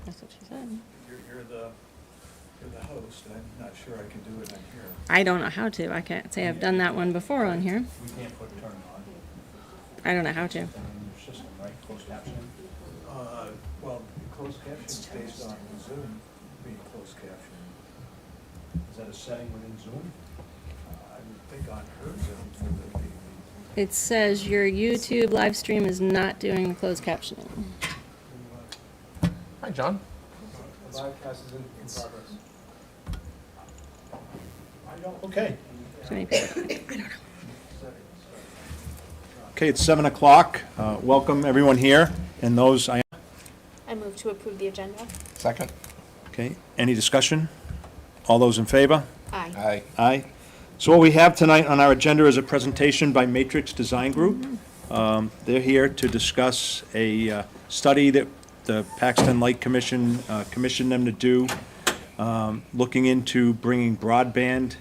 That's what she said. You're the host. I'm not sure I can do it on here. I don't know how to. I can't say I've done that one before on here. We can't put turn on I don't know how to. in your system, right? Closed captioning? Well, closed captioning is based on Zoom being closed captioning. Is that a setting within Zoom? I would think on her Zoom, so that It says your YouTube live stream is not doing the closed captioning. Hi, John. The live cast is in progress. Okay. Too many people. Okay, it's 7 o'clock. Welcome everyone here and those. I move to approve the agenda. Second. Okay, any discussion? All those in favor? Aye. Aye. Aye. So what we have tonight on our agenda is a presentation by Matrix Design Group. They're here to discuss a study that the Paxton Light Commission commissioned them to do, looking into bringing broadband,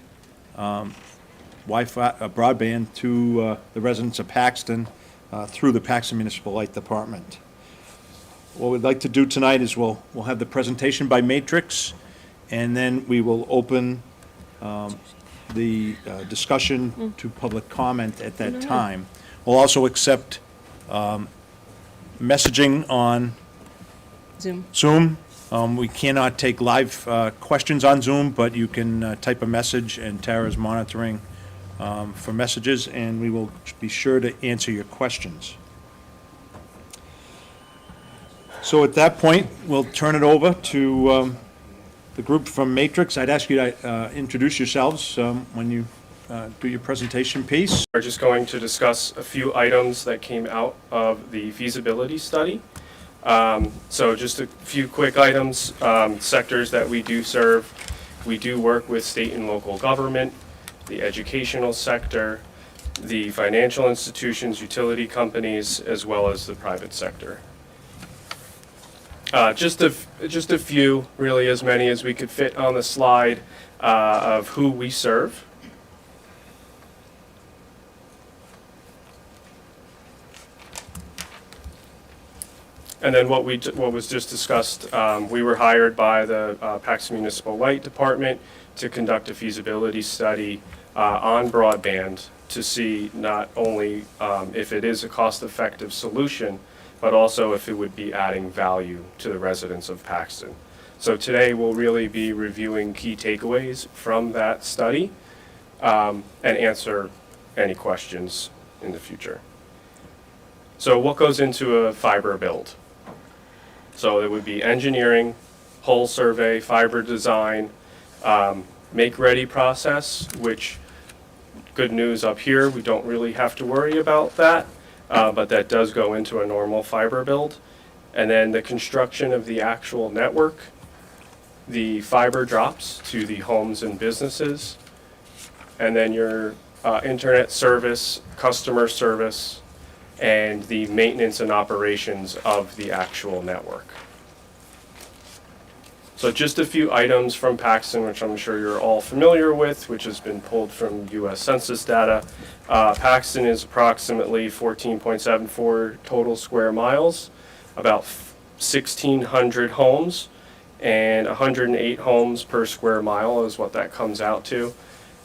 Wi-Fi, broadband to the residents of Paxton through the Paxton Municipal Light Department. What we'd like to do tonight is we'll have the presentation by Matrix, and then we will open the discussion to public comment at that time. We'll also accept messaging on Zoom. Zoom. We cannot take live questions on Zoom, but you can type a message, and Tara's monitoring for messages, and we will be sure to answer your questions. So at that point, we'll turn it over to the group from Matrix. I'd ask you to introduce yourselves when you do your presentation piece. We're just going to discuss a few items that came out of the feasibility study. So just a few quick items, sectors that we do serve. We do work with state and local government, the educational sector, the financial institutions, utility companies, as well as the private sector. Just a few, really as many as we could fit on the slide, of who we serve. And then what was just discussed, we were hired by the Paxton Municipal Light Department to conduct a feasibility study on broadband to see not only if it is a cost-effective solution, but also if it would be adding value to the residents of Paxton. So today we'll really be reviewing key takeaways from that study and answer any questions in the future. So what goes into a fiber build? So it would be engineering, pole survey, fiber design, make-ready process, which, good news up here, we don't really have to worry about that, but that does go into a normal fiber build. And then the construction of the actual network, the fiber drops to the homes and businesses, and then your internet service, customer service, and the maintenance and operations of the actual network. So just a few items from Paxton, which I'm sure you're all familiar with, which has been pulled from US Census data. Paxton is approximately 14.74 total square miles, about 1,600 homes, and 108 homes per square mile is what that comes out to.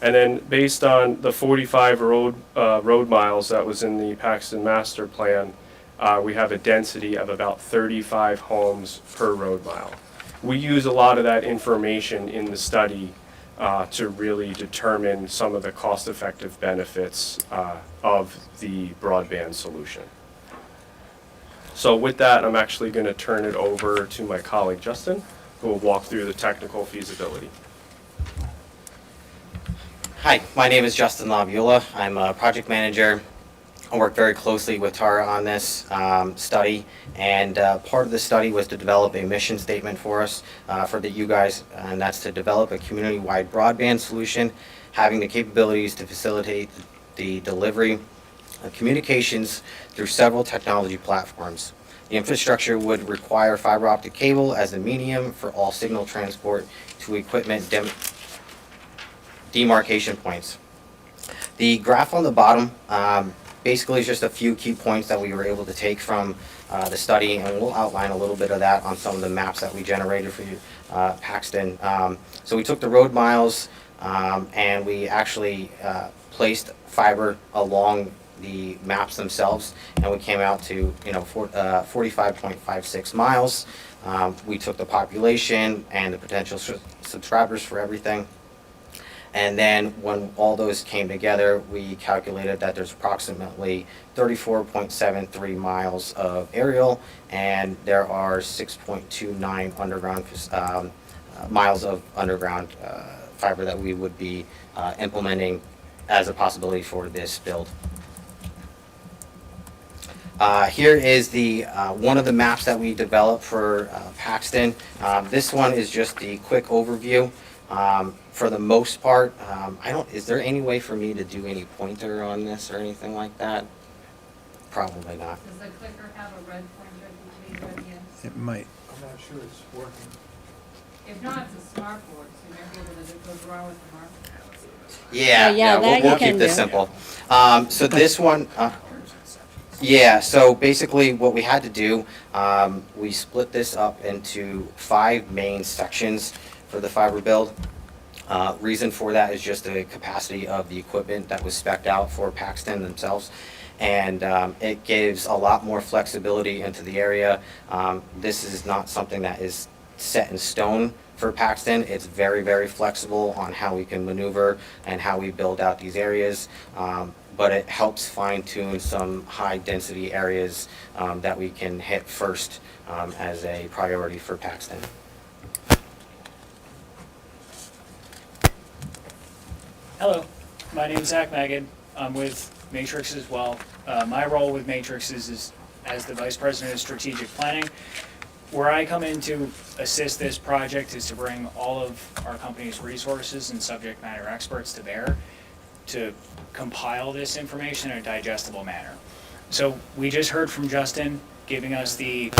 And then based on the 45 road miles that was in the Paxton Master Plan, we have a density of about 35 homes per road mile. We use a lot of that information in the study to really determine some of the cost-effective benefits of the broadband solution. So with that, I'm actually going to turn it over to my colleague Justin, who will walk through the technical feasibility. Hi, my name is Justin Labiola. I'm a project manager. I work very closely with Tara on this study, and part of the study was to develop a mission statement for us, for you guys, and that's to develop a community-wide broadband solution, having the capabilities to facilitate the delivery of communications through several technology platforms. The infrastructure would require fiber optic cable as the medium for all signal transport to equipment demarcation points. The graph on the bottom Basically, it's just a few key points that we were able to take from the study, and we'll outline a little bit of that on some of the maps that we generated for you, Paxton. So we took the road miles, and we actually placed fiber along the maps themselves, and we came out to 45.56 miles. We took the population and the potential subscribers for everything. And then when all those came together, we calculated that there's approximately 34.73 miles of aerial, and there are 6.29 underground miles of underground fiber that we would be implementing as a possibility for this build. Here is the one of the maps that we developed for Paxton. This one is just the quick overview. For the most part, is there any way for me to do any pointer on this or anything like that? Probably not. Does the clicker have a red pointer between red and yes? It might. I'm not sure it's working. If not, it's a smart board, so you might be able to go draw with the marker. Yeah, yeah, that we'll you can keep this do. simple. So this one, yeah, so basically what we had to do, we split this up into 5 main sections for the fiber build. Reason for that is just the capacity of the equipment that was spec'd out for Paxton themselves. And it gives a lot more flexibility into the area. This is not something that is set in stone for Paxton. It's very, very flexible on how we can maneuver and how we build out these areas. But it helps fine tune some high density areas that we can hit first as a priority for Paxton. Hello, my name is Zach Magid. I'm with Matrix as well. My role with Matrix is as the Vice President of Strategic Planning. Where I come in to assist this project is to bring all of our company's resources and subject matter experts to bear to compile this information in a digestible manner. So we just heard from Justin giving us the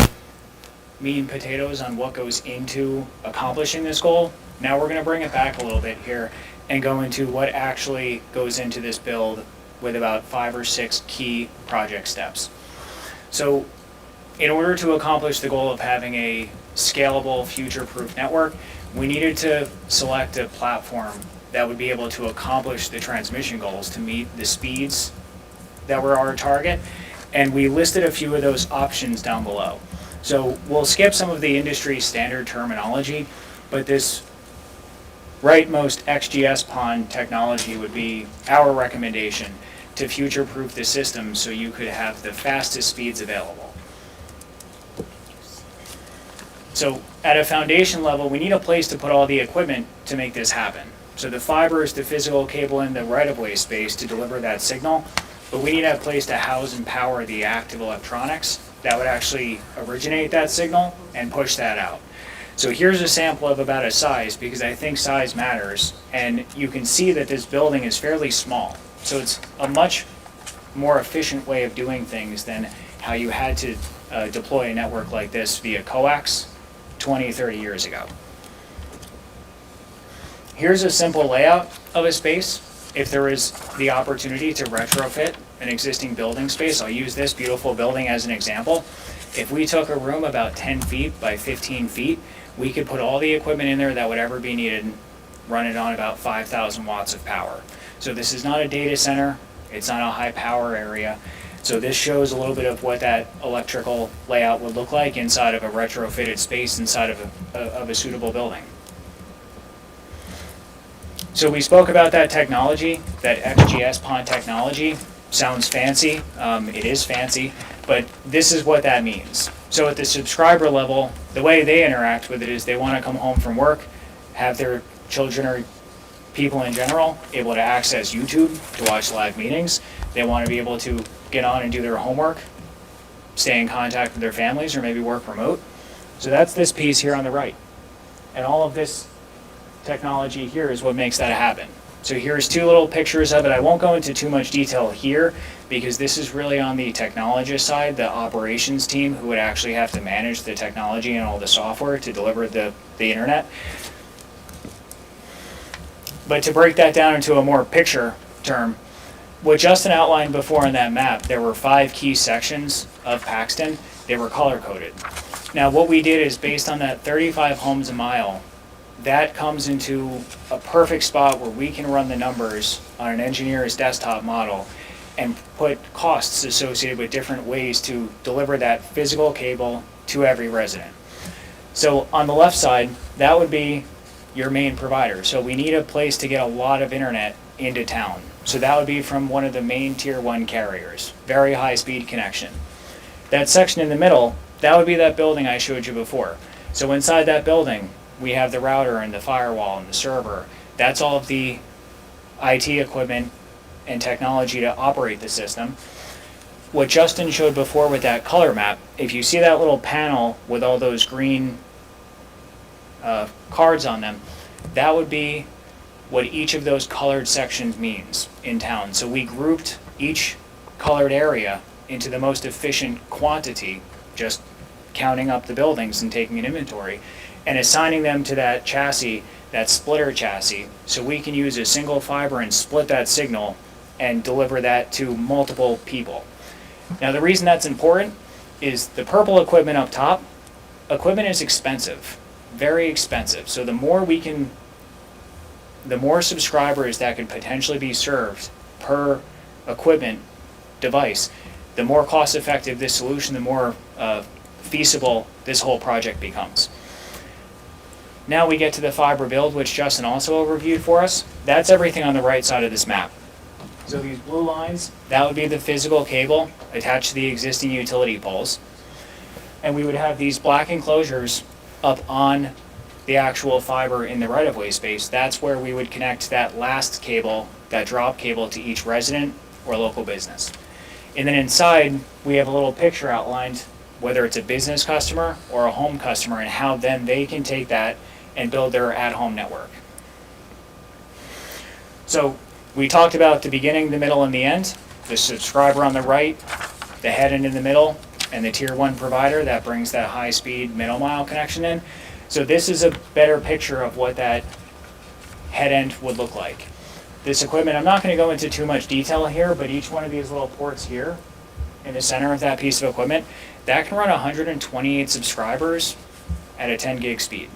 meat and potatoes on what goes into accomplishing this goal. Now we're going to bring it back a little bit here and go into what actually goes into this build with about 5 or 6 key project steps. So in order to accomplish the goal of having a scalable, future-proof network, we needed to select a platform that would be able to accomplish the transmission goals to meet the speeds that were our target. And we listed a few of those options down below. So we'll skip some of the industry standard terminology, but this rightmost XGS PON technology would be our recommendation to future-proof the system so you could have the fastest speeds available. So at a foundation level, we need a place to put all the equipment to make this happen. So the fiber is the physical cable in the right-of-way space to deliver that signal, but we need a place to house and power the active electronics that would actually originate that signal and push that out. So here's a sample of about a size, because I think size matters, and you can see that this building is fairly small. So it's a much more efficient way of doing things than how you had to deploy a network like this via coax 20, 30 years ago. Here's a simple layout of a space. If there is the opportunity to retrofit an existing building space, I'll use this beautiful building as an example. If we took a room about 10 feet by 15 feet, we could put all the equipment in there that would ever be needed, run it on about 5,000 watts of power. So this is not a data center, it's not a high power area. So this shows a little bit of what that electrical layout would look like inside of a retrofitted space inside of a suitable building. So we spoke about that technology, that XGS PON technology. Sounds fancy, it is fancy, but this is what that means. So at the subscriber level, the way they interact with it is they want to come home from work, have their children or people in general able to access YouTube to watch live meetings. They want to be able to get on and do their homework, stay in contact with their families, or maybe work remote. So that's this piece here on the right. And all of this technology here is what makes that happen. So here's 2 little pictures of it. I won't go into too much detail here because this is really on the technologist side, the operations team who would actually have to manage the technology and all the software to deliver the internet. But to break that down into a more picture term, what Justin outlined before on that map, there were 5 key sections of Paxton. They were color-coded. Now, what we did is based on that 35 homes a mile, that comes into a perfect spot where we can run the numbers on an engineer's desktop model and put costs associated with different ways to deliver that physical cable to every resident. So on the left side, that would be your main provider. So we need a place to get a lot of internet into town. So that would be from one of the main tier 1 carriers, very high speed connection. That section in the middle, that would be that building I showed you before. So inside that building, we have the router and the firewall and the server. That's all of the IT equipment and technology to operate the system. What Justin showed before with that color map, if you see that little panel with all those green cards on them, that would be what each of those colored sections means in town. So we grouped each colored area into the most efficient quantity, just counting up the buildings and taking an inventory, and assigning them to that chassis, that splitter chassis, so we can use a single fiber and split that signal and deliver that to multiple people. Now the reason that's important is the purple equipment up top, equipment is expensive, very expensive. So the more subscribers that could potentially be served per equipment device, the more cost effective this solution, the more feasible this whole project becomes. Now we get to the fiber build, which Justin also overviewed for us. That's everything on the right side of this map. So these blue lines, that would be the physical cable attached to the existing utility poles. And we would have these black enclosures up on the actual fiber in the right-of-way space. That's where we would connect that last cable, that drop cable, to each resident or local business. And then inside, we have a little picture outlined, whether it's a business customer or a home customer, and how then they can take that and build their at-home network. So we talked about the beginning, the middle, and the end. The subscriber on the right, the head end in the middle, and the tier 1 provider that brings that high-speed middle mile connection in. So this is a better picture of what that head end would look like. This equipment, I'm not going to go into too much detail here, but each one of these little ports here in the center of that piece of equipment, that can run 128 subscribers at a 10 gig speed.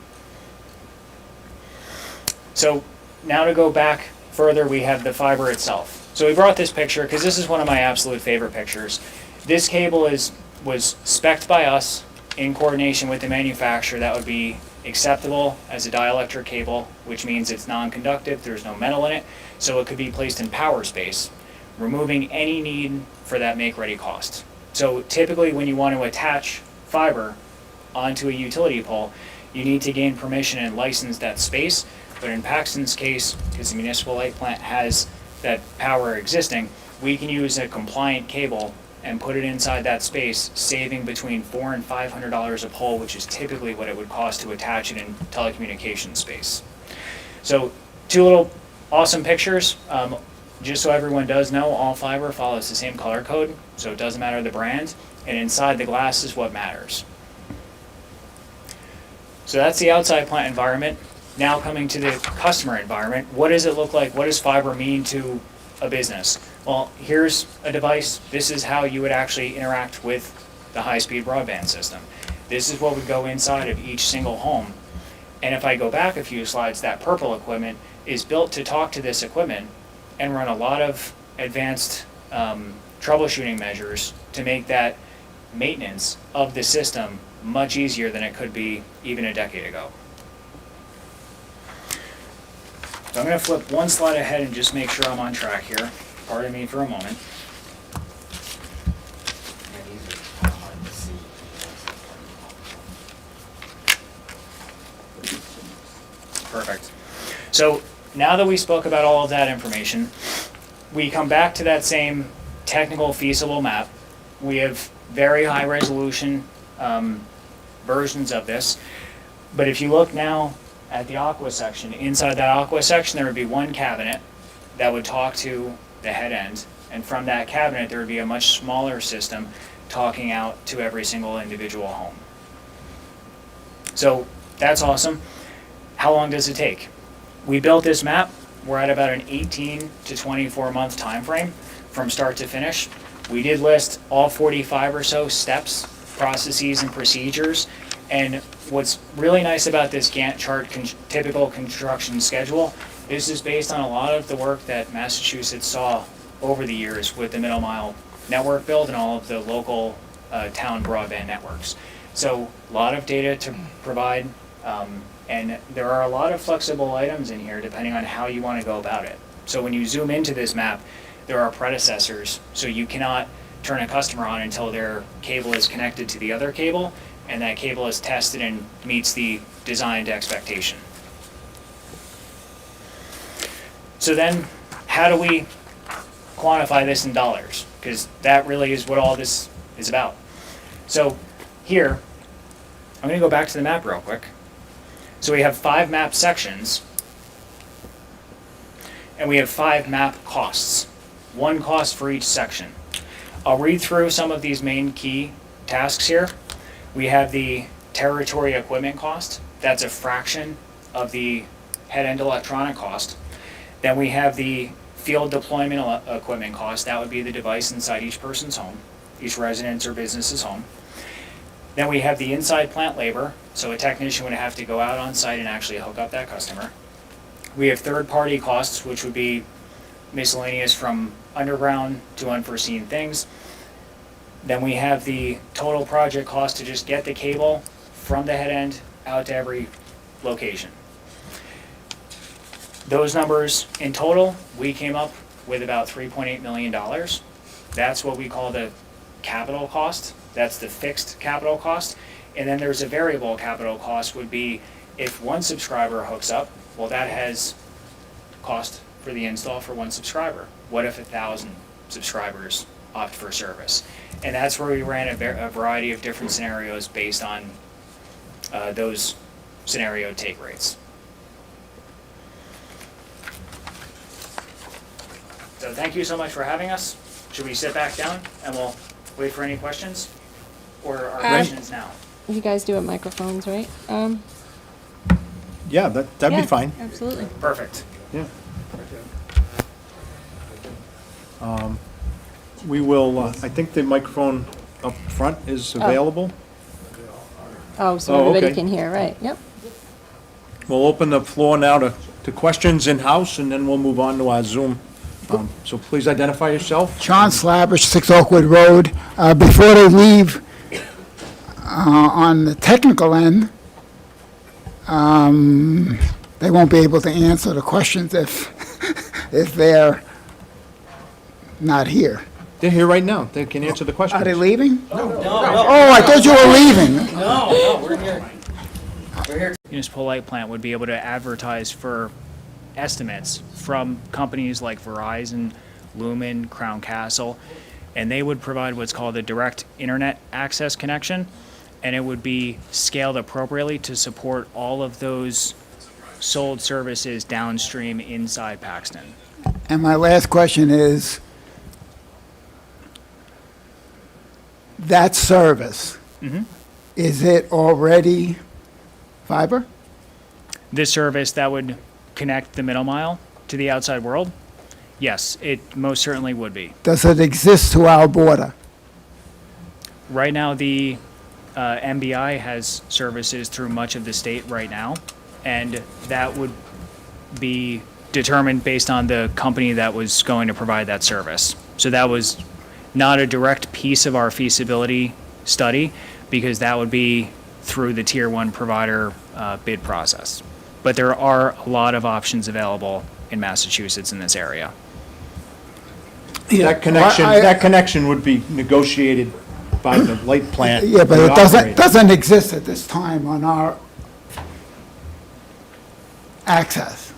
So now to go back further, we have the fiber itself. So we brought this picture because this is one of my absolute favorite pictures. This cable was spec'd by us in coordination with the manufacturer that would be acceptable as a dielectric cable, which means it's non-conductive, there's no metal in it, so it could be placed in power space, removing any need for that make-ready cost. So typically when you want to attach fiber onto a utility pole, you need to gain permission and license that space. But in Paxton's case, because the municipal light plant has that power existing, we can use a compliant cable and put it inside that space, saving between $400 and $500 a pole, which is typically what it would cost to attach it in telecommunications space. So 2 little awesome pictures. Just so everyone does know, all fiber follows the same color code, so it doesn't matter the brand, and inside the glass is what matters. So that's the outside plant environment. Now coming to the customer environment, what does it look like? What does fiber mean to a business? Well, here's a device. This is how you would actually interact with the high-speed broadband system. This is what would go inside of each single home. And if I go back a few slides, that purple equipment is built to talk to this equipment and run a lot of advanced troubleshooting measures to make that maintenance of the system much easier than it could be even a decade ago. So I'm going to flip one slide ahead and just make sure I'm on track here. Pardon me for a moment. Perfect. So now that we spoke about all of that information, we come back to that same technical feasible map. We have very high resolution versions of this. But if you look now at the aqua section, inside that aqua section there would be one cabinet that would talk to the head end, and from that cabinet there would be a much smaller system talking out to every single individual home. So that's awesome. How long does it take? We built this map. We're at about an 18 to 24 month time frame. from start to finish. We did list all 45 or so steps, processes, and procedures. And what's really nice about this Gantt chart, typical construction schedule, is just based on a lot of the work that Massachusetts saw over the years with the middle mile network build and all of the local town broadband networks. So a lot of data to provide, and there are a lot of flexible items in here depending on how you want to go about it. So when you zoom into this map, there are predecessors, so you cannot turn a customer on until their cable is connected to the other cable, and that cable is tested and meets the designed expectation. So then, how do we quantify this in dollars? Because that really is what all this is about. So here, I'm going to go back to the map real quick. So we have 5 map sections, and we have 5 map costs, 1 cost for each section. I'll read through some of these main key tasks here. We have the territory equipment cost. That's a fraction of the head-end electronic cost. Then we have the field deployment equipment cost. That would be the device inside each person's home, each resident's or business's home. Then we have the inside plant labor. So a technician would have to go out on site and actually hook up that customer. We have third-party costs, which would be miscellaneous from underground to unforeseen things. Then we have the total project cost to just get the cable from the head end out to every location. Those numbers in total, we came up with about $3.8 million. That's what we call the capital cost. That's the fixed capital cost. And then there's a variable capital cost would be if one subscriber hooks up, well, that has cost for the install for one subscriber. What if 1,000 subscribers opt for service? And that's where we ran a variety of different scenarios based on those scenario take rates. So thank you so much for having us. Should we sit back down and we'll wait for any questions? Or are questions now? You guys do have microphones, right? Yeah, that'd Yeah, be fine. Absolutely. Perfect. Yeah. We will, I think the microphone up front is available. Oh, so Oh, everybody okay. can hear, right? Yep. We'll open the floor now to questions in-house, and then we'll move on to our Zoom. So please identify yourself. John Slavish, 6 Oakwood Road. Before they leave, on the technical end, they won't be able to answer the questions if they're not here. They're here right now. They can answer the questions. Are they leaving? No. Oh, I thought you were leaving. No, we're here. We're here. Municipal Light Plant would be able to advertise for estimates from companies like Verizon, Lumen, Crown Castle, and they would provide what's called a direct internet access connection, and it would be scaled appropriately to support all of those sold services downstream inside Paxton. And my last question is, that service, is it already fiber? This service that would connect the middle mile to the outside world? Yes, it most certainly would be. Does it exist to our border? Right now, the MBI has services through much of the state right now, and that would be determined based on the company that was going to provide that service. So that was not a direct piece of our feasibility study, because that would be through the Tier 1 provider bid process. But there are a lot of options available in Massachusetts in this area. That connection would be negotiated by the light plant. Yeah, but the it operator. doesn't exist at this time on our access.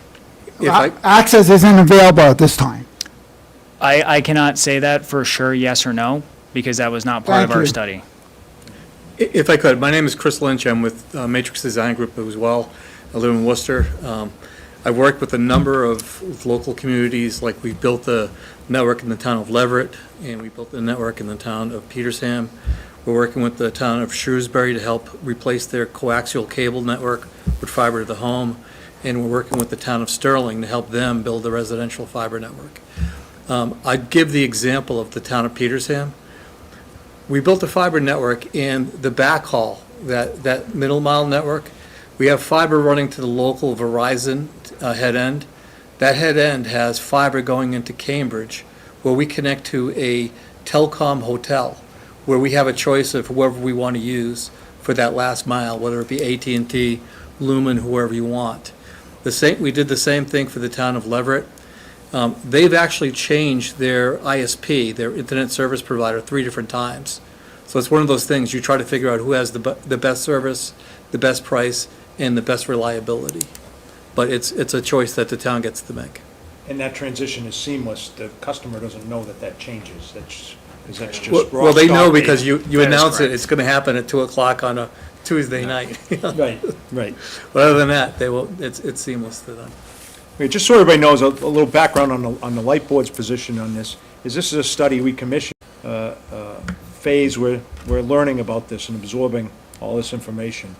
Access isn't available at this time. I cannot say that for sure, yes or no, because that was not part of Thank our you. study. If I could, my name is Chris Lynch. I'm with Matrix Design Group as well. I live in Worcester. I've worked with a number of local communities, like we built the network in the town of Leverett, and we built the network in the town of Petersham. We're working with the town of Shrewsbury to help replace their coaxial cable network with fiber to the home, and we're working with the town of Sterling to help them build a residential fiber network. I'd give the example of the town of Petersham. We built a fiber network, and the backhaul, that middle mile network, we have fiber running to the local Verizon head end. That head end has fiber going into Cambridge, where we connect to a telecom hotel, where we have a choice of whoever we want to use for that last mile, whether it be AT&T, Lumen, whoever you want. We did the same thing for the town of Leverett. They've actually changed their ISP, their internet service provider, 3 different times. So it's one of those things, you try to figure out who has the best service, the best price, and the best reliability. But it's a choice that the town gets to make. And that transition is seamless. The customer doesn't know that changes. That's just Well, they know rock because solid. you That is announce it, correct. it's going to happen at 2 o'clock on a Tuesday night. Right, right. But other than that, it's seamless to them. Okay, just so everybody knows, a little background on the light board's position on this, is this is a study we commissioned, phase where we're learning about this and absorbing all this information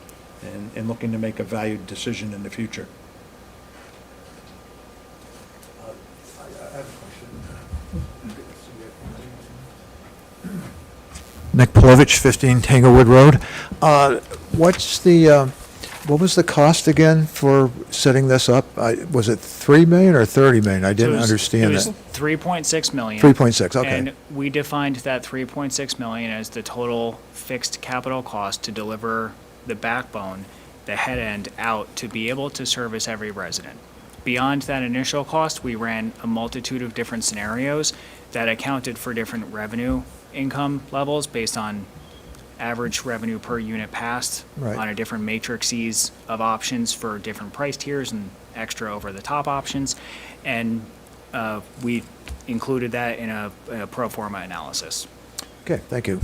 and looking to make a valued decision in the future. I have a question. Nick Polovich, 15 Tanglewood Road. What was the cost again for setting this up? Was it 3 million or 30 million? I didn't understand It that. was 3.6 million. 3.6, okay. And we defined that 3.6 million as the total fixed capital cost to deliver the backbone, the head end out to be able to service every resident. Beyond that initial cost, we ran a multitude of different scenarios that accounted for different revenue income levels based on average revenue per unit passed Right. on a different matrices of options for different price tiers and extra over-the-top options. And we included that in a pro forma analysis. Okay, thank you.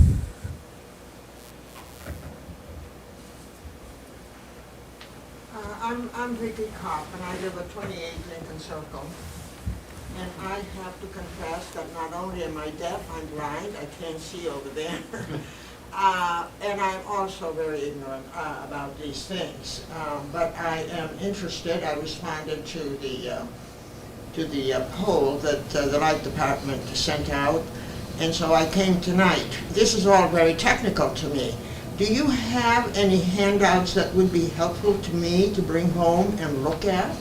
I'm Vicky Kopp, and I live at 28 Lincoln Circle. And I have to confess that not only am I deaf, I'm blind, I can't see over there. And I'm also very ignorant about these things. But I am interested. I responded to the poll that the Light Department sent out, and so I came tonight. This is all very technical to me. Do you have any handouts that would be helpful to me to bring home and look at?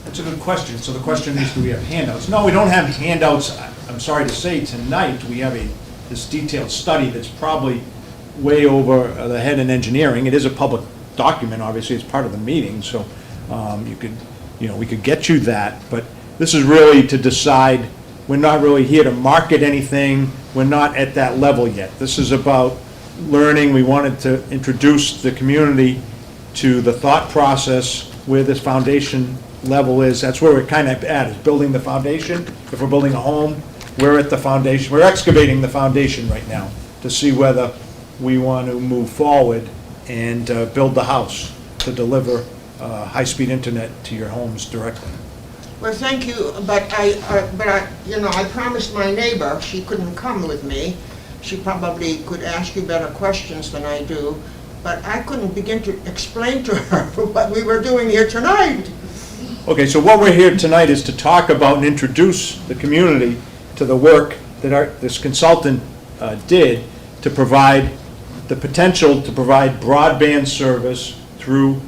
That's a good question. So the question is, do we have handouts? No, we don't have handouts. I'm sorry to say tonight, we have this detailed study that's probably way over the head in engineering. It is a public document, obviously, it's part of the meeting, so we could get you that, but this is really to decide. We're not really here to market anything. We're not at that level yet. This is about learning. We wanted to introduce the community to the thought process where this foundation level is. That's where we're kind of at, is building the foundation. If we're building a home, we're at the foundation. We're excavating the foundation right now to see whether we want to move forward and build the house to deliver high-speed internet to your homes directly. Well, thank you, but I promised my neighbor she couldn't come with me. She probably could ask you better questions than I do, but I couldn't begin to explain to her what we were doing here tonight. Okay, so what we're here tonight is to talk about and introduce the community to the work that this consultant did to provide the potential to provide broadband service through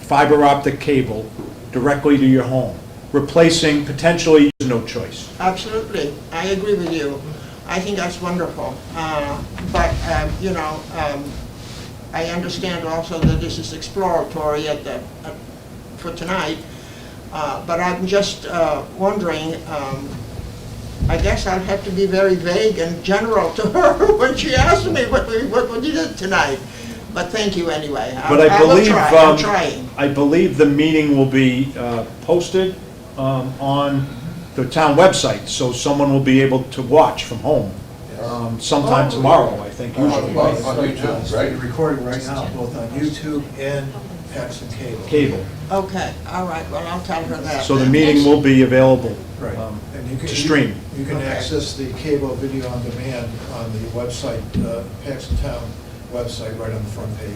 fiber optic cable directly to your home, replacing potentially no choice. Absolutely, I agree with you. I think that's wonderful. I understand also that this is exploratory for tonight, but I'm just wondering, I guess I'll have to be very vague and general to her when she asks me what we did tonight. But thank you anyway. But I believe, I'm trying. I believe the meeting will be posted on the town website, so someone will be able to watch from home sometime tomorrow, I think, usually. On right? YouTube, right? You're recording right now, both on YouTube and Paxton Cable. Cable. Okay, all right, well, I'll tell her that. So the meeting will be available Right. And you can, to stream. You can Okay. access the cable video on demand on the website, Paxton Town website, right on the front page.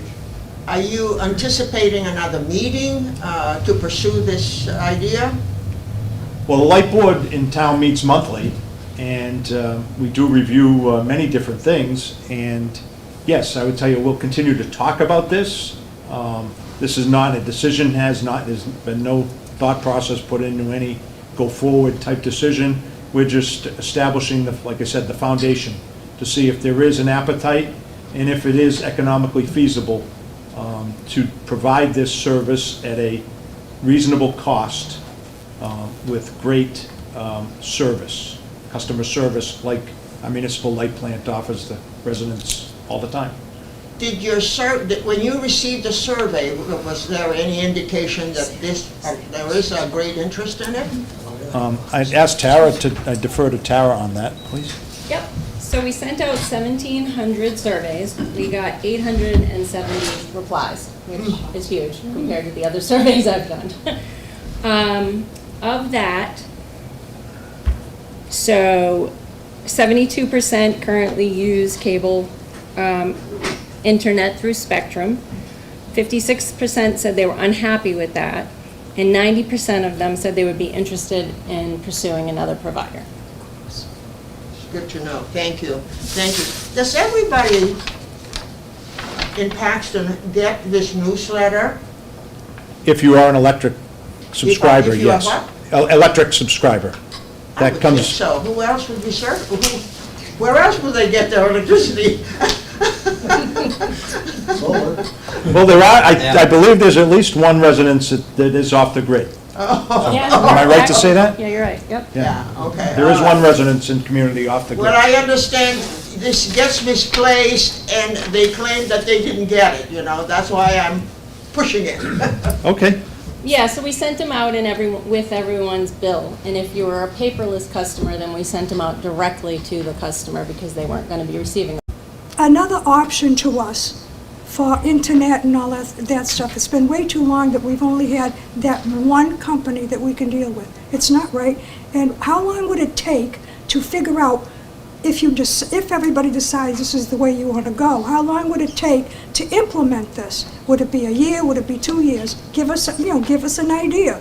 Are you anticipating another meeting to pursue this idea? Well, the light board in town meets monthly, and we do review many different things. And yes, I would tell you, we'll continue to talk about this. This is not a decision, there's been no thought process put into any go-forward type decision. We're just establishing, like I said, the foundation to see if there is an appetite and if it is economically feasible to provide this service at a reasonable cost with great service, customer service, like our municipal light plant offers the residents all the time. Did your when you received the survey, was there any indication that there is a great interest in it? I'd ask Tara I defer to Tara on that, please. Yep, so we sent out 1,700 surveys. We got 870 replies, which is huge compared to the other surveys I've done. Of that, so 72% currently use cable internet through Spectrum. 56% said they were unhappy with that, and 90% of them said they would be interested in pursuing another provider. Good to know. Thank you. Thank you. Does everybody in Paxton get this newsletter? If you are an electric subscriber, If you are yes. what? Electric subscriber. I That would comes. think so. Who else would be served? Where else would they get their electricity? Well, there are, I believe there's at least one residence that is off the grid. Am I right to say that? Yeah, you're right, yep. Yeah, okay. There is all one right. residence in community off the What grid. I understand, this gets misplaced, and they claim that they didn't get it, you know, that's why I'm pushing it. Okay, Yeah, so we sent them out with everyone's bill, and if you were a paperless customer, then we sent them out directly to the customer because they weren't gonna be receiving them. Another option to us for internet and all that stuff. It's been way too long that we've only had that one company that we can deal with. It's not right. And how long would it take to figure out if everybody decides this is the way you want to go? How long would it take to implement this? Would it be a year? Would it be 2 years? Give us an idea.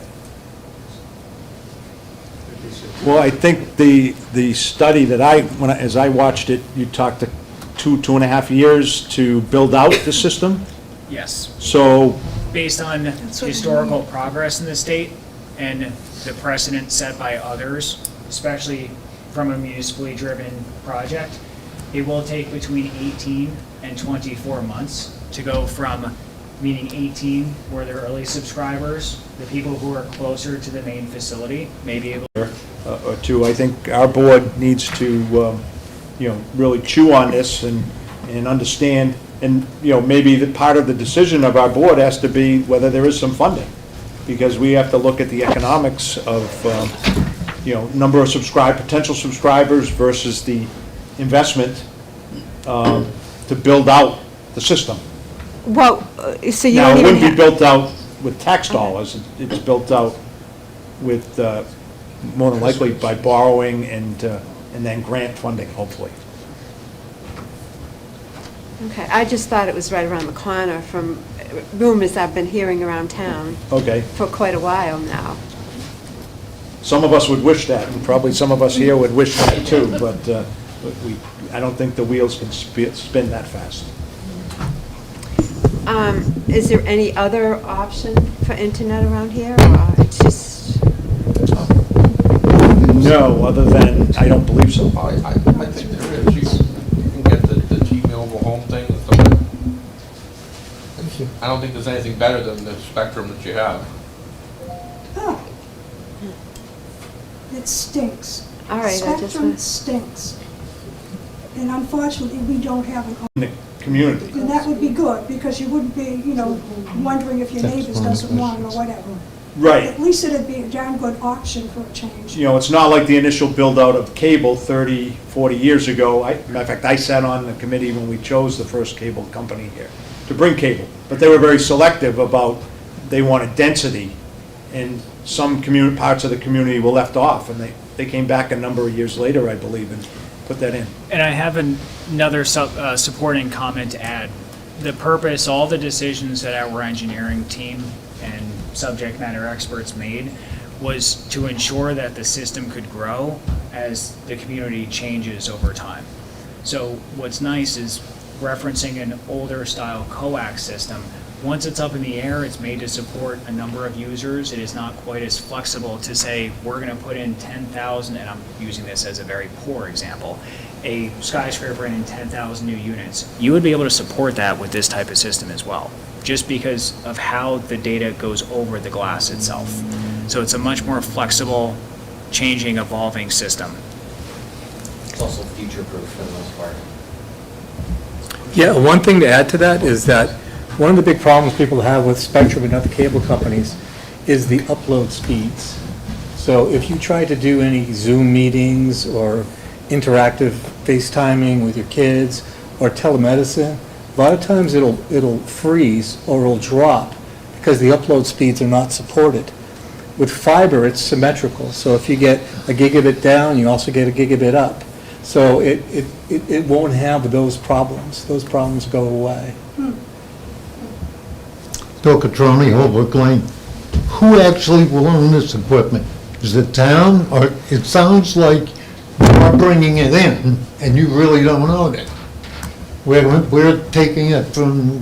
well, I think the study that as I watched it, you talked to 2.5 years to build out the system. Yes. So, Based on what I historical progress in the state and the precedent set by others, especially from a municipally driven project, it will take between 18 and 24 months to go from, meaning 18 were the early subscribers, the people who are closer to the main facility may be able or two, I think our board needs to, really chew on this and understand, and, maybe the part of the decision of our board has to be whether there is some funding, because we have to look at the economics of, number of potential subscribers versus the investment to build out the system. Well, so you Now, don't it even wouldn't be have, built out with tax dollars, it's built out with, more than likely by borrowing and then grant funding, hopefully. okay, I just thought it was right around the corner from rumors I've been hearing around town Okay, for quite a while now. some of us would wish that, and probably some of us here would wish that too, but I don't think the wheels can spin that fast. Is there any other option for internet around here, or it's just, No, other than, I don't believe so. I think there is. You can get the T-Mobile home thing with the, I don't think there's anything better than the spectrum that you have. Oh. It stinks. all right, I just, Spectrum stinks. And unfortunately, we don't have an In the community. And that would be good, because you wouldn't be, wondering if your neighbors doesn't want or whatever. Right. At least it'd be a darn good option for a change. It's not like the initial build-out of cable 30, 40 years ago. Matter of fact, I sat on the committee when we chose the first cable company here to bring cable. But they were very selective about, they wanted density, and some parts of the community were left off, and they came back a number of years later, I believe, and put that in. And I have another supporting comment to add. the purpose, all the decisions that our engineering team and subject matter experts made was to ensure that the system could grow as the community changes over time. So what's nice is referencing an older style coax system. Once it's up in the air, it's made to support a number of users. It is not quite as flexible to say, we're gonna put in 10,000, and I'm using this as a very poor example, a skyscraper in 10,000 new units. You would be able to support that with this type of system as well, just because of how the data goes over the glass itself. So it's a much more flexible, changing, evolving system. It's also future-proof for the most part. Yeah, one thing to add to that is that one of the big problems people have with Spectrum and other cable companies is the upload speeds. So if you try to do any Zoom meetings or interactive FaceTiming with your kids or telemedicine, a lot of times it'll freeze or it'll drop because the upload speeds are not supported. With fiber, it's symmetrical, so if you get a gigabit down, you also get a gigabit up. So it won't have those problems. Those problems go away. Bill Catroni, Holbrook Lane. Who actually will own this equipment? Is it town, or it sounds like you're bringing it in and you really don't own it? We're taking it from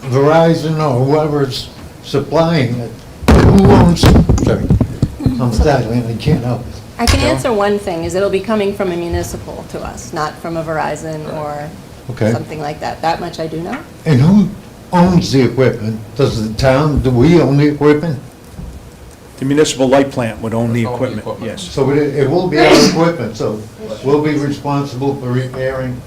Verizon or whoever's supplying it. Who owns it? Sorry, I'm Italian, I can't help it. I can answer one thing, is it'll be coming from a municipal to us, not from a Verizon or Okay. something like that. That much I do know. And who owns the equipment? Does the town, do we own the equipment? The municipal light plant would own the equipment, yes. So it will be our equipment, so we'll be responsible for repairing.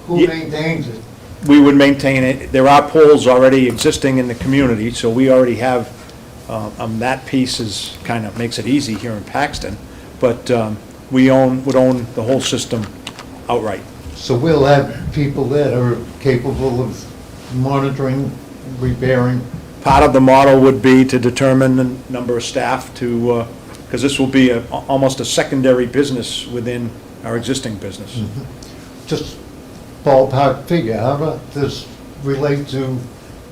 Who maintains it? We would maintain it. There are poles already existing in the community, so we already have, that piece is, kind of makes it easy here in Paxton, but would own the whole system outright. So we'll have people that are capable of monitoring, repairing. Part of the model would be to determine the number of staff to, because this will be almost a secondary business within our existing business. Just ballpark figure, how does this relate to,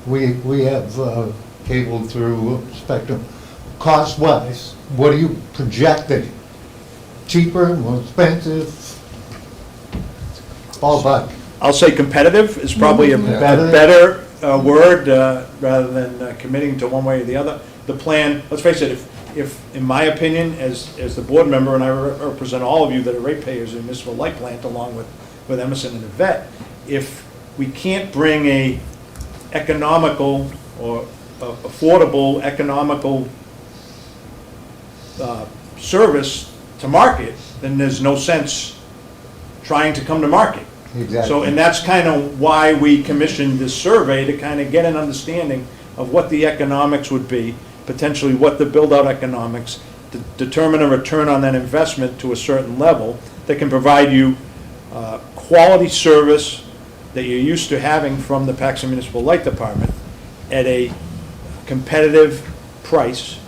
we have cable through Spectrum. Cost-wise, what are you projecting? Cheaper, more expensive? Ballpark. I'll say competitive is probably a Competitive. better word, rather than committing to one way or the other. The plan, let's face it, if, in my opinion, as the board member, and I represent all of you that are ratepayers in municipal light plant, along with Emerson and the vet, if we can't bring a economical or affordable, economical service to market, then there's no sense trying to come to market. Exactly. So, and that's kind of why we commissioned this survey, to kind of get an understanding of what the economics would be, potentially what the build-out economics, to determine a return on that investment to a certain level that can provide you quality service that you're used to having from the Paxton Municipal Light Department at a competitive price,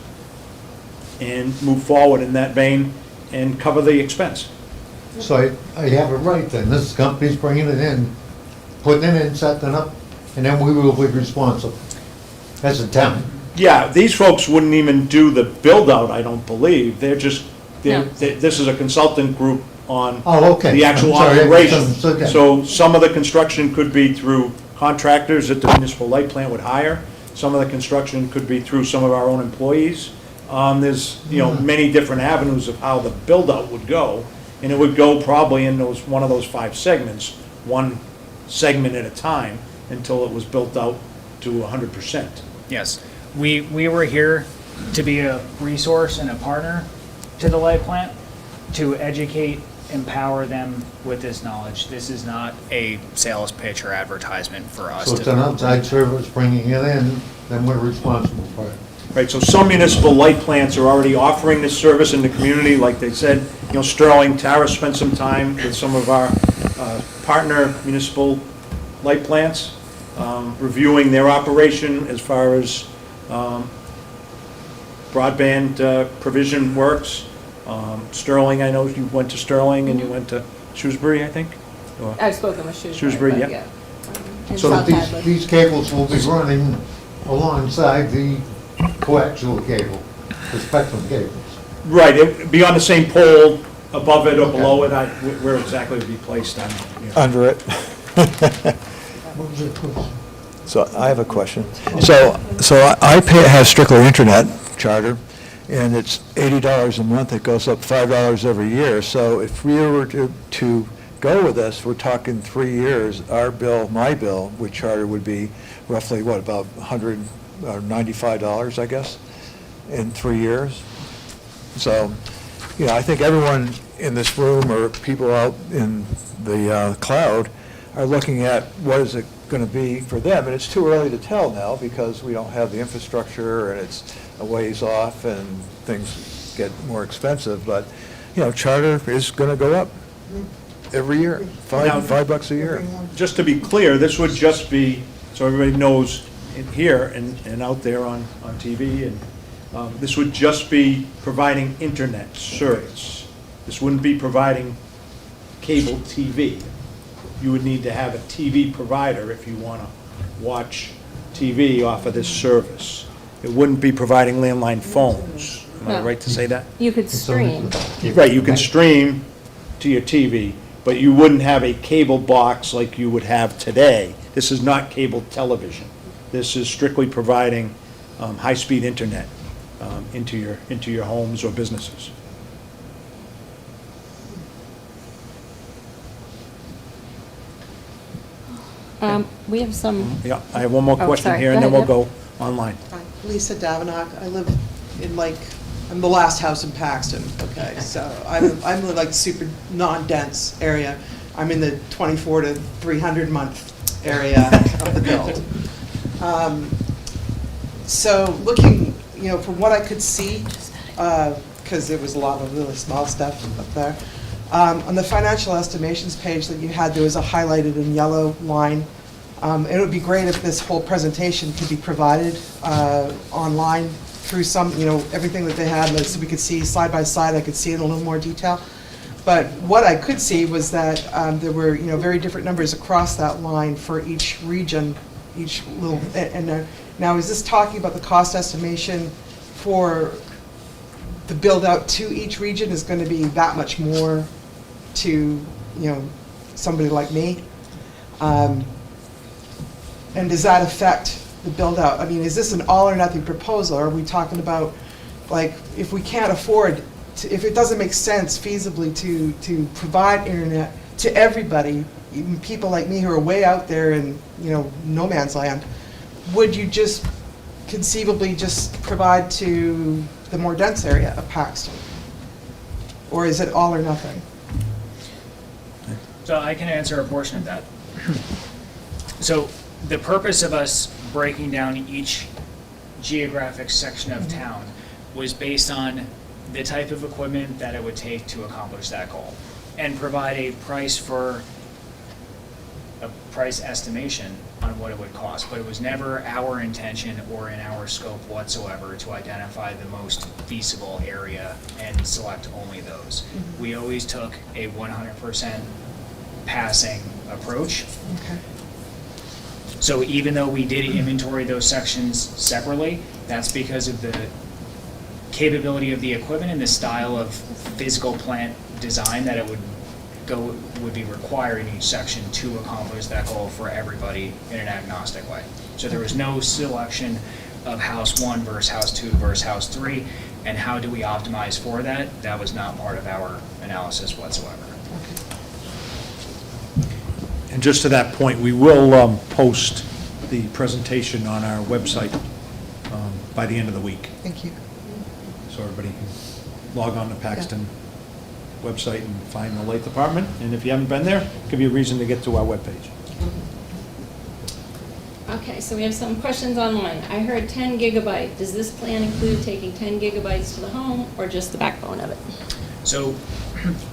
and move forward in that vein and cover the expense. So I have it right then, this company's bringing it in, putting it in, setting it up, and then we will be responsible as a town. Yeah, these folks wouldn't even do the build-out, I don't believe. They're just, No. this is a consultant group on Oh, okay. the actual I'm sorry, I operation. misunderstood that. So some of the construction could be through contractors that the municipal light plant would hire. Some of the construction could be through some of our own employees. There's, many different avenues of how the build-out would go. And it would go probably in one of those 5 segments, one segment at a time, until it was built out to 100%. Yes, we were here to be a resource and a partner to the light plant, to educate, empower them with this knowledge. This is not a sales pitch or advertisement for us. So it's an outside service bringing it in, then we're responsible for it. Right, so some municipal light plants are already offering this service in the community, like they said, Sterling, Tara spent some time with some of our partner municipal light plants, reviewing their operation as far as broadband provision works. Sterling, I know you went to Sterling and you went to Shrewsbury, I think? Or- I've spoken with Shrewsbury. Shrewsbury, but yeah. in So South these, Hadley. these cables will be running alongside the coaxial cable, the spectrum cables. Right, it'd be on the same pole, above it or below it, where exactly it would be placed on, you know. Under it. What was your question? So I have a question. So have strictly internet charter, and it's $80 a month. It goes up $5 every year. So if we were to go with this, we're talking 3 years, our bill, my bill with charter would be roughly, what, about $195, I guess, in 3 years? So, you know, I think everyone in this room or people out in the cloud are looking at what is it going to be for them, and it's too early to tell now because we don't have the infrastructure and it's a ways off and things get more expensive, but, you know, charter is going to go up every year, Now, $5 a year. Just to be clear, this would just be, so everybody knows in here and out there on TV, and this would just be providing internet service. This wouldn't be providing cable TV. You would need to have a TV provider if you want to watch TV off of this service. It wouldn't be providing landline phones. Am I No. right to say that? You could stream. Right, you can stream to your TV, but you wouldn't have a cable box like you would have today. This is not cable television. This is strictly providing high-speed internet into your homes or businesses. We have some, Yeah, I have one more Oh, question sorry. here, Go and then ahead, we'll go online. Hi, Lisa Davenok. I live in I'm the last house in Paxton, okay? So I'm in like super non-dense area. I'm in the 24 to 300 month area of the build. So looking, you know, from what I could see, because there was a lot of really small stuff up there, on the financial estimations page that you had, there was a highlighted in yellow line. It would be great if this whole presentation could be provided online through some, you know, everything that they had, so we could see side by side. I could see it in a little more detail. But what I could see was that there were, you know, very different numbers across that line for each region, each little. Now, is this talking about the cost estimation for the build out to each region is going to be that much more to, you know, somebody like me? And does that affect the build out? I mean, is this an all or nothing proposal? Or are we talking about, like, if we can't afford, if it doesn't make sense feasibly to provide internet to everybody, even people like me who are way out there in, you know, no man's land, would you just conceivably just provide to the more dense area of Paxton? Or is it all or nothing? So I can answer a portion of that. So the purpose of us breaking down each geographic section of town was based on the type of equipment that it would take to accomplish that goal and provide a price estimation on what it would cost. But it was never our intention or in our scope whatsoever to identify the most feasible area and select only those. We always took a 100% passing approach. Okay. So even though we did inventory those sections separately, that's because of the capability of the equipment and the style of physical plant design that it would be required in each section to accomplish that goal for everybody in an agnostic way. So there was no selection of house 1 versus house 2 versus house 3, and how do we optimize for that? That was not part of our analysis whatsoever. And just to that point, we will post the presentation on our website by the end of the week. Thank you. So everybody can log on to Paxton website and find the light department. And if you haven't been there, give you a reason to get to our webpage. okay, so we have some questions online. I heard 10 gigabyte. Does this plan include taking 10 gigabytes to the home or just the backbone of it? So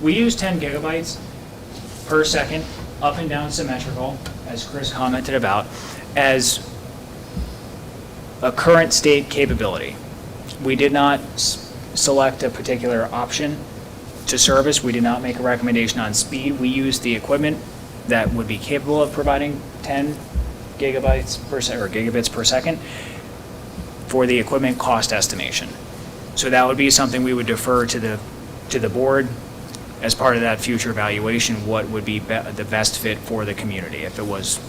we use 10 gigabytes per second, up and down symmetrical, as Chris commented about, as a current state capability. We did not select a particular option to service. We did not make a recommendation on speed. We used the equipment that would be capable of providing 10 gigabytes per second, or gigabits per second, for the equipment cost estimation. So that would be something we would defer to the board as part of that future evaluation, what would be the best fit for the community, if it was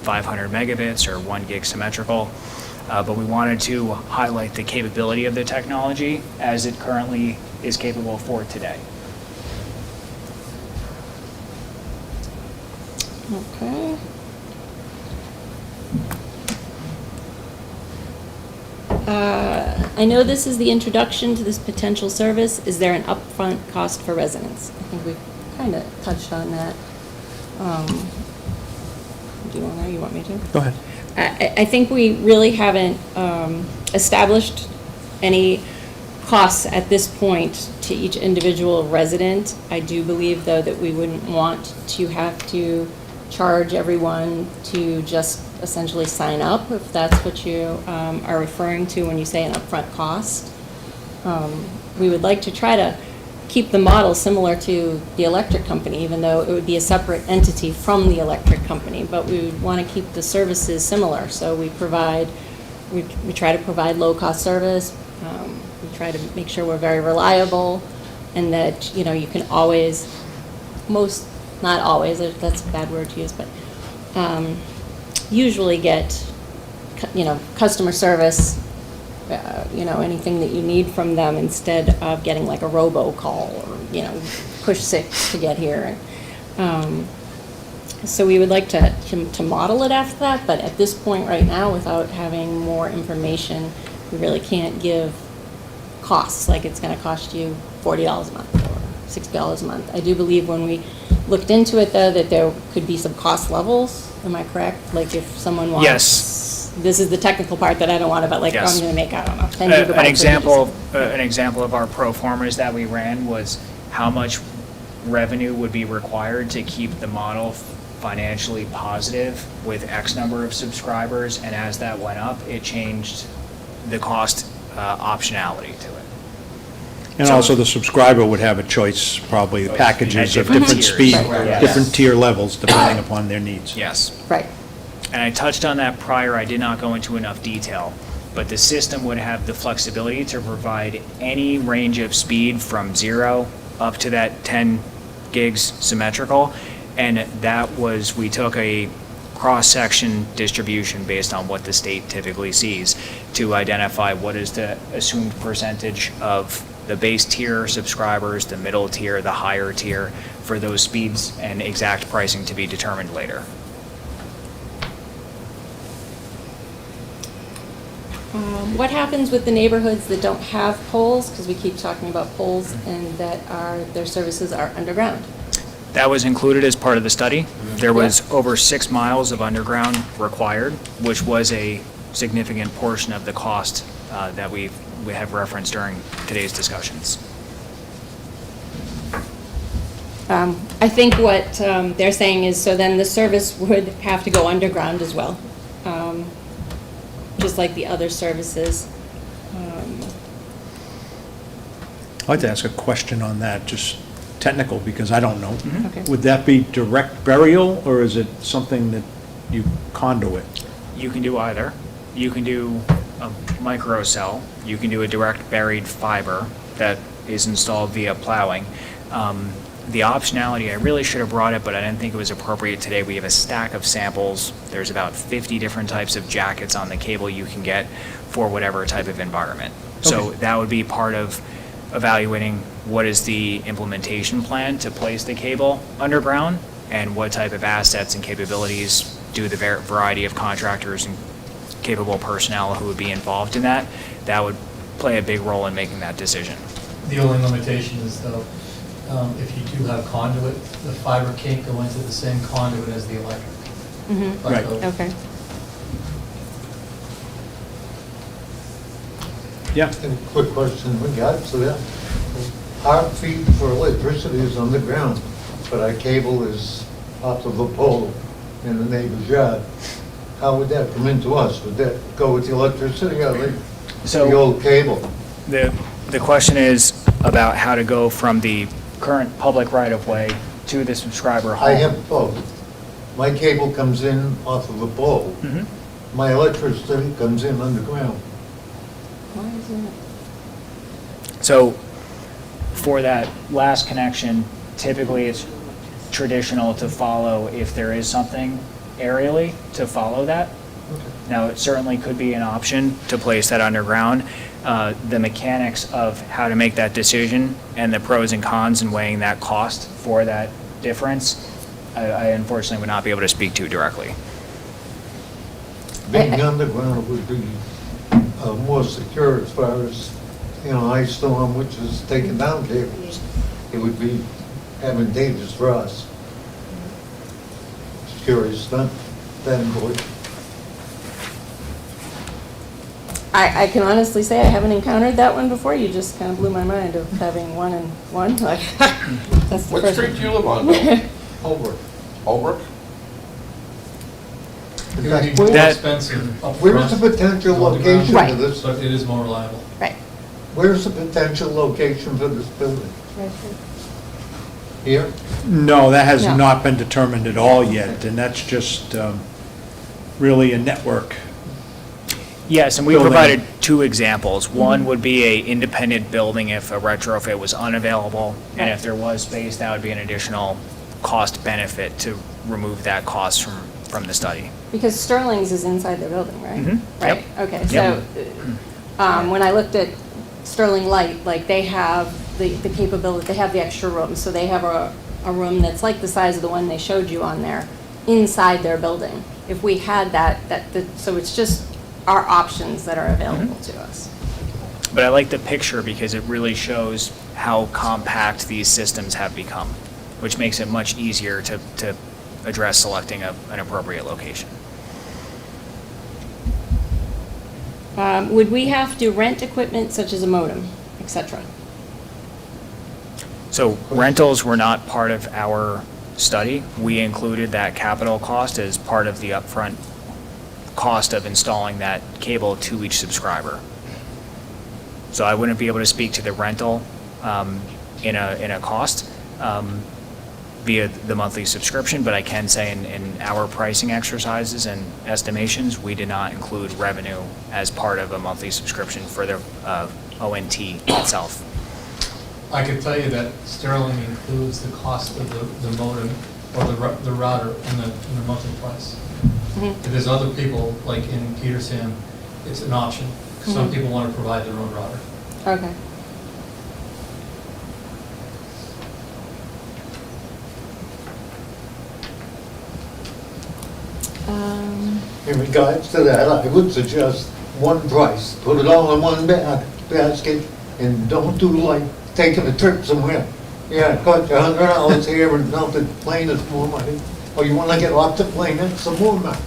500 megabits or 1 gig symmetrical. But we wanted to highlight the capability of the technology as it currently is capable for today. Okay. I know this is the introduction to this potential service. Is there an upfront cost for residents? I think we've kind of touched on that. Do you want me to? Go ahead. I think we really haven't established any costs at this point to each individual resident. I do believe, though, that we wouldn't want to have to charge everyone to just essentially sign up, if that's what you are referring to when you say an upfront cost. We would like to try to keep the model similar to the electric company, even though it would be a separate entity from the electric company, but we would want to keep the services similar. So we try to provide low-cost service. We try to make sure we're very reliable, and that, you know, you can always, not always, that's a bad word to use, but usually get, you know, customer service, you know, anything that you need from them, instead of getting like a robocall or, you know, push 6 to get here. So we would like to model it after that, but at this point right now, without having more information, we really can't give costs, like it's going to cost you $40 a month or $60 a month. I do believe when we looked into it, though, that there could be some cost levels. Am I correct? Like if someone wants... Yes. This is the technical part that I don't want to, but like, Yes. I'm going to make, I don't know, 10 gigabytes. An example of our pro formas that we ran was how much revenue would be required to keep the model financially positive with X number of subscribers, and as that went up, it changed the cost optionality to it. And So- also the subscriber would have a choice, probably packages of different tiers. speed, Right. different tier levels depending upon their needs. Yes. Right. And I touched on that prior, I did not go into enough detail, but the system would have the flexibility to provide any range of speed from 0 up to that 10 gigs symmetrical, and that was, we took a cross-section distribution based on what the state typically sees to identify what is the assumed percentage of the base tier subscribers, the middle tier, the higher tier, for those speeds, and exact pricing to be determined later. What happens with the neighborhoods that don't have poles, because we keep talking about poles, and that their services are underground? That was included as part of the study. There was over 6 miles of underground required, which was a significant portion of the cost that we have referenced during today's discussions. I think what they're saying is, so then the service would have to go underground as well, just like the other services. I'd like to ask a question on that, just technical, because I don't know. Okay. Would that be direct burial, or is it something that you conduit? You can do either. You can do a micro cell. You can do a direct buried fiber that is installed via plowing. The optionality, I really should have brought it, but I didn't think it was appropriate today. We have a stack of samples. There's about 50 different types of jackets on the cable you can get for whatever type of environment. So Okay. that would be part of evaluating what is the implementation plan to place the cable underground, and what type of assets and capabilities do the variety of contractors and capable personnel who would be involved in that. That would play a big role in making that decision. The only limitation is though, if you do have conduit, the fiber can't go into the same conduit as the electric. Mhm. Like Right. the- Okay. Yeah. And quick question in regards to that. Our feed for electricity is underground, but our cable is off of a pole in the neighbor's yard. How would that come into us? Would that go with the electricity or the old cable? The question is about how to go from the current public right-of-way to the subscriber home. I have both. my cable comes in off of the pole. Mhm. My electricity comes in underground. Why isn't it? So for that last connection, typically it's traditional to follow, if there is something aerially, to follow that. Now, it certainly could be an option to place that underground. The mechanics of how to make that decision and the pros and cons and weighing that cost for that difference, I unfortunately would not be able to speak to directly. Being underground would be more secure as far as, ice storm, which is taking down cables. It would be advantageous for us. Just curious, not boy. I can honestly say I haven't encountered that one before. You just kind of blew my mind of having one and one. Like, that's the What first street one. do you live on, Bill? Holbrook. Holbrook? It would be That- more That- expensive up Where's the front, potential underground, location Right. for this? but it is more reliable. Right. Where's the potential location for this building? Here? No, that has No. not been determined at all yet, and that's just really a network. Yes, and we Building. provided two examples. One would be a independent building if a retrofit was unavailable, and if there was space, that would be an additional cost benefit to remove that cost from the study. Because Sterling's is inside their building, right? Mhm. Right, okay, Yep. so, when I looked at Sterling Light, like, they have the capability, they have the extra room, so they have a room that's like the size of the one they showed you on there, inside their building. If we had that, so it's just our options that are available to us. But I like the picture because it really shows how compact these systems have become, which makes it much easier to address selecting an appropriate location. Would we have to rent equipment such as a modem, et cetera? So rentals were not part of our study. We included that capital cost as part of the upfront cost of installing that cable to each subscriber. So I wouldn't be able to speak to the rental in a cost via the monthly subscription, but I can say in our pricing exercises and estimations, we did not include revenue as part of a monthly subscription for the ONT itself. I could tell you that Sterling includes the cost of the modem or the router in the monthly price. If there's other people, like in Peterson, it's an option. Some people want to provide their own router. Okay. In regards to that, I would suggest one price, put it all in one basket, and don't do like taking a trip somewhere. Yeah, it cost you $100 here and now the plane is more money. Or you wanna get off the plane, that's some more money.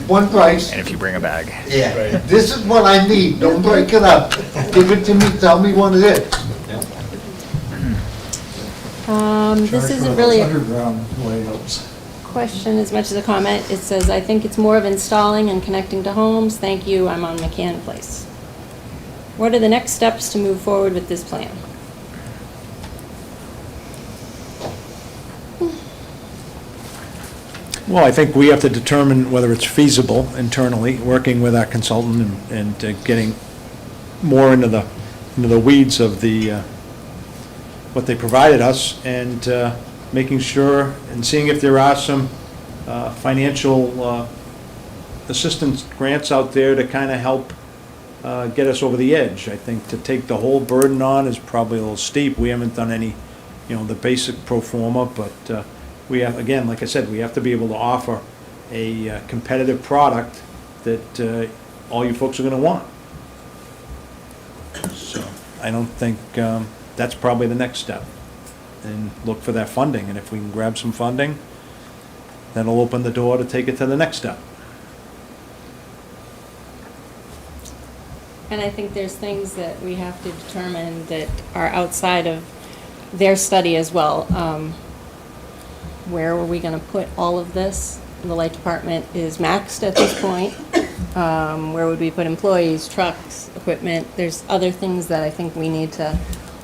One price. And if you bring a bag. Yeah, this is what I need, don't break it up. Give it to me, tell me what it is. This isn't really a Underground layouts. question as much as a comment. It says, I think it's more of installing and connecting to homes. Thank you, I'm on McCann Place. What are the next steps to move forward with this plan? Well, I think we have to determine whether it's feasible internally, working with our consultant and getting more into the weeds of what they provided us, and making sure and seeing if there are some financial assistance grants out there to kind of help get us over the edge. I think to take the whole burden on is probably a little steep. We haven't done any, the basic pro forma, but we have, again, like I said, we have to be able to offer a competitive product that all you folks are going to want. So I don't think that's probably the next step. And look for that funding, and if we can grab some funding, that'll open the door to take it to the next step. And I think there's things that we have to determine that are outside of their study as well. Where are we going to put all of this? The light department is maxed at this point. Where would we put employees, trucks, equipment? There's other things that I think we need to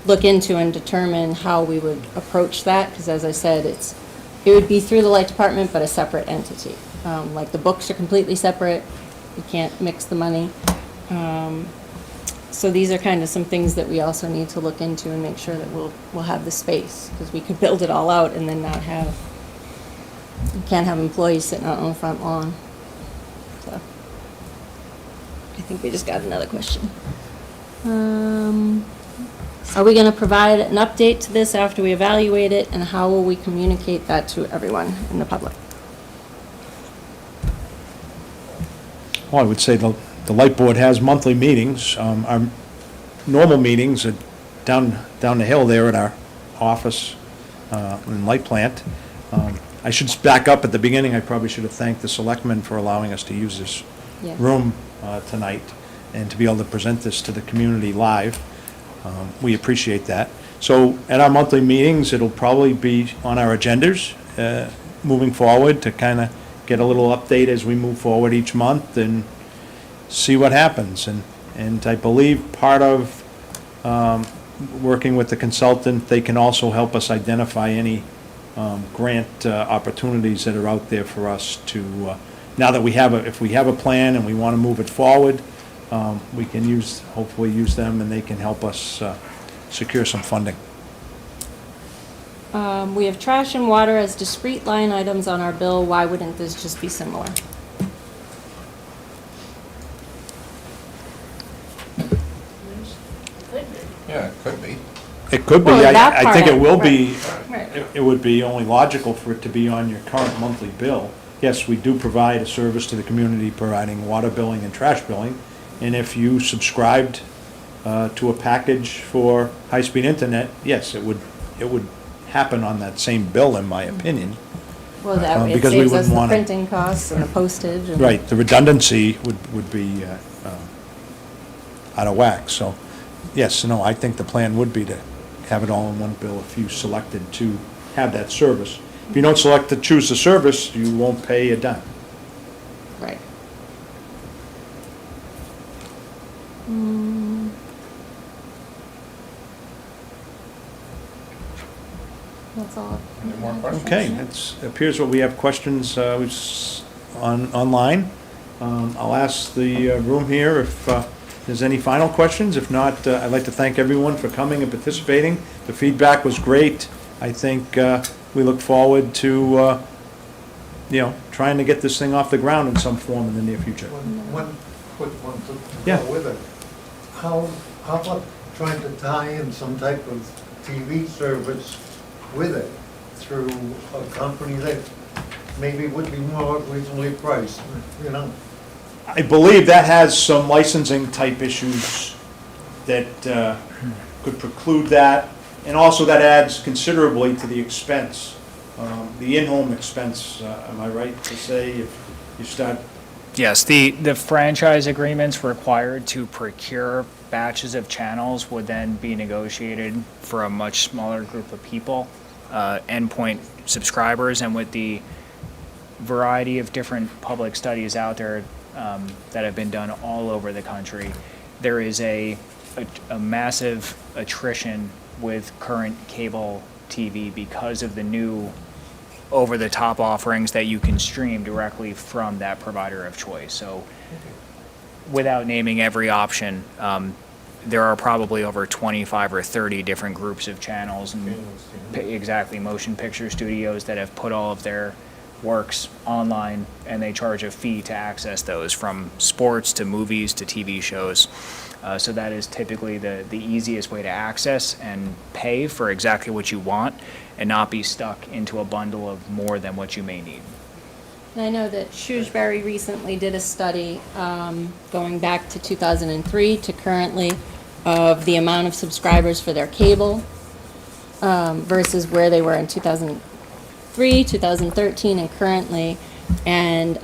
look into and determine how we would approach that, because as I said, it's it would be through the light department, but a separate entity. Like the books are completely separate, you can't mix the money. So these are kind of some things that we also need to look into and make sure that we'll have the space, because we could build it all out and then not have, you can't have employees sitting out on the front lawn. So, I think we just got another question. Are we gonna provide an update to this after we evaluate it, and how will we communicate that to everyone in the public? Well, I would say the Light Board has monthly meetings. Our normal meetings are down the hill there at our office in Light Plant. I should back up at the beginning. I probably should have thanked the selectmen for allowing us to use this Yeah. room tonight and to be able to present this to the community live. We appreciate that. So at our monthly meetings, it'll probably be on our agendas moving forward to kind of get a little update as we move forward each month and see what happens. And I believe part of working with the consultant, they can also help us identify any grant opportunities that are out there for us to, now that if we have a plan and we want to move it forward, we can hopefully use them, and they can help us secure some funding. We have trash and water as discrete line items on our bill. Why wouldn't this just be similar? Yeah, it could be. It could be. Well, that I think part it will right. be. Right. It would be only logical for it to be on your current monthly bill. Yes, we do provide a service to the community, providing water billing and trash billing. And if you subscribed to a package for high-speed internet, yes, it would happen on that same bill, in my opinion. Well, that it because we saves us wouldn't the wanna- printing costs and the postage. And Right, the redundancy would be out of whack. So, yes, no, I think the plan would be to have it all in one bill if you selected to have that service. If you don't select to choose the service, you won't pay a dime. Right. That's all. Any more questions? Okay, it appears that we have questions online. I'll ask the room here if there's any final questions. If not, I'd like to thank everyone for coming and participating. The feedback was great. I think we look forward to, trying to get this thing off the ground in some form in the near future. One quick one to Yeah. go with it. How about trying to tie in some type of TV service with it through a company that maybe would be more reasonably priced, I believe that has some licensing type issues that could preclude that, and also that adds considerably to the expense, the in-home expense, am I right to say, if you start? Yes, the franchise agreements required to procure batches of channels would then be negotiated for a much smaller group of people, endpoint subscribers, and with the variety of different public studies out there that have been done all over the country, there is a massive attrition with current cable TV because of the new over-the-top offerings that you can stream directly from that provider of choice. So without naming every option, there are probably over 25 or 30 different groups of channels and exactly motion picture studios that have put all of their works online, and they charge a fee to access those, from sports to movies to TV shows. So that is typically the easiest way to access and pay for exactly what you want and not be stuck into a bundle of more than what you may need. And I know that Shrewsbury recently did a study going back to 2003 to currently of the amount of subscribers for their cable versus where they were in 2003, 2013, and currently. And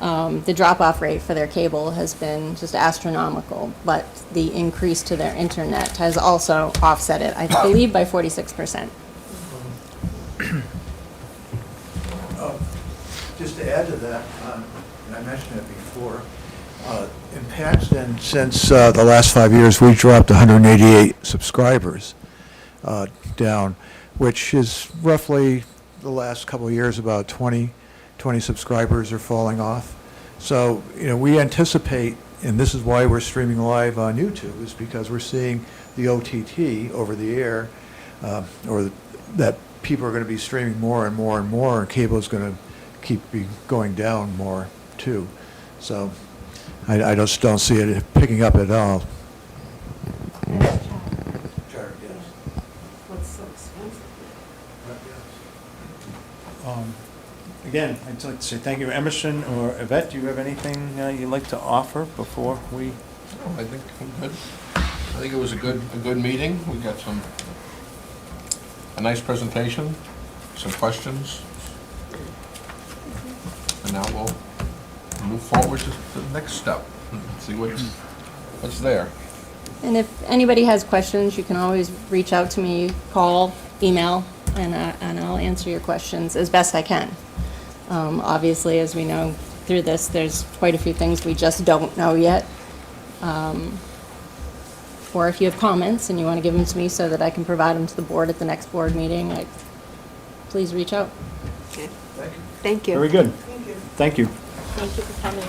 the drop-off rate for their cable has been just astronomical, but the increase to their internet has also offset it, I believe, by 46%. Just to add to that, and I mentioned it before, in Paxton, since the last 5 years, we've dropped 188 subscribers down, which is roughly the last couple of years, about 20 subscribers are falling off. So, we anticipate, and this is why we're streaming live on YouTube, is because we're seeing the OTT over the air, that people are going to be streaming more and more and more, and cable is going to keep going down more too. So I just don't see it picking up at all. What's so expensive? Again, I'd like to say thank you. Emerson or Yvette, do you have anything you'd like to offer before we? No, I think I'm good. I think it was a good meeting. We got a nice presentation, some questions. And now we'll move forward to the next step, see what's there. And if anybody has questions, you can always reach out to me, call, email, and I'll answer your questions as best I can. Obviously, as we know through this, there's quite a few things we just don't know yet. Or if you have comments and you want to give them to me so that I can provide them to the board at the next board meeting, please reach out. Okay. Thank you. Very good. Thank you. Thank you for coming.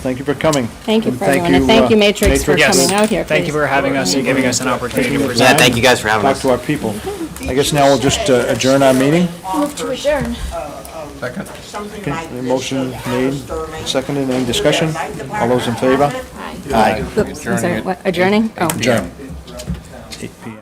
Thank you for coming. Thank you And for everyone, and thank you, Matrix, for Yes. coming out here. Thank you please. for having us and giving us an opportunity to Yeah, present. thank you guys for having Talk us. to our people. I guess now we'll just adjourn our meeting. Move to adjourn. Second. Something Okay, like the this, motion made, Sterling. seconded, any discussion? All those in favor? Aye. I'm sorry, what, adjourning? Oh. Adjourn. 8 p.m.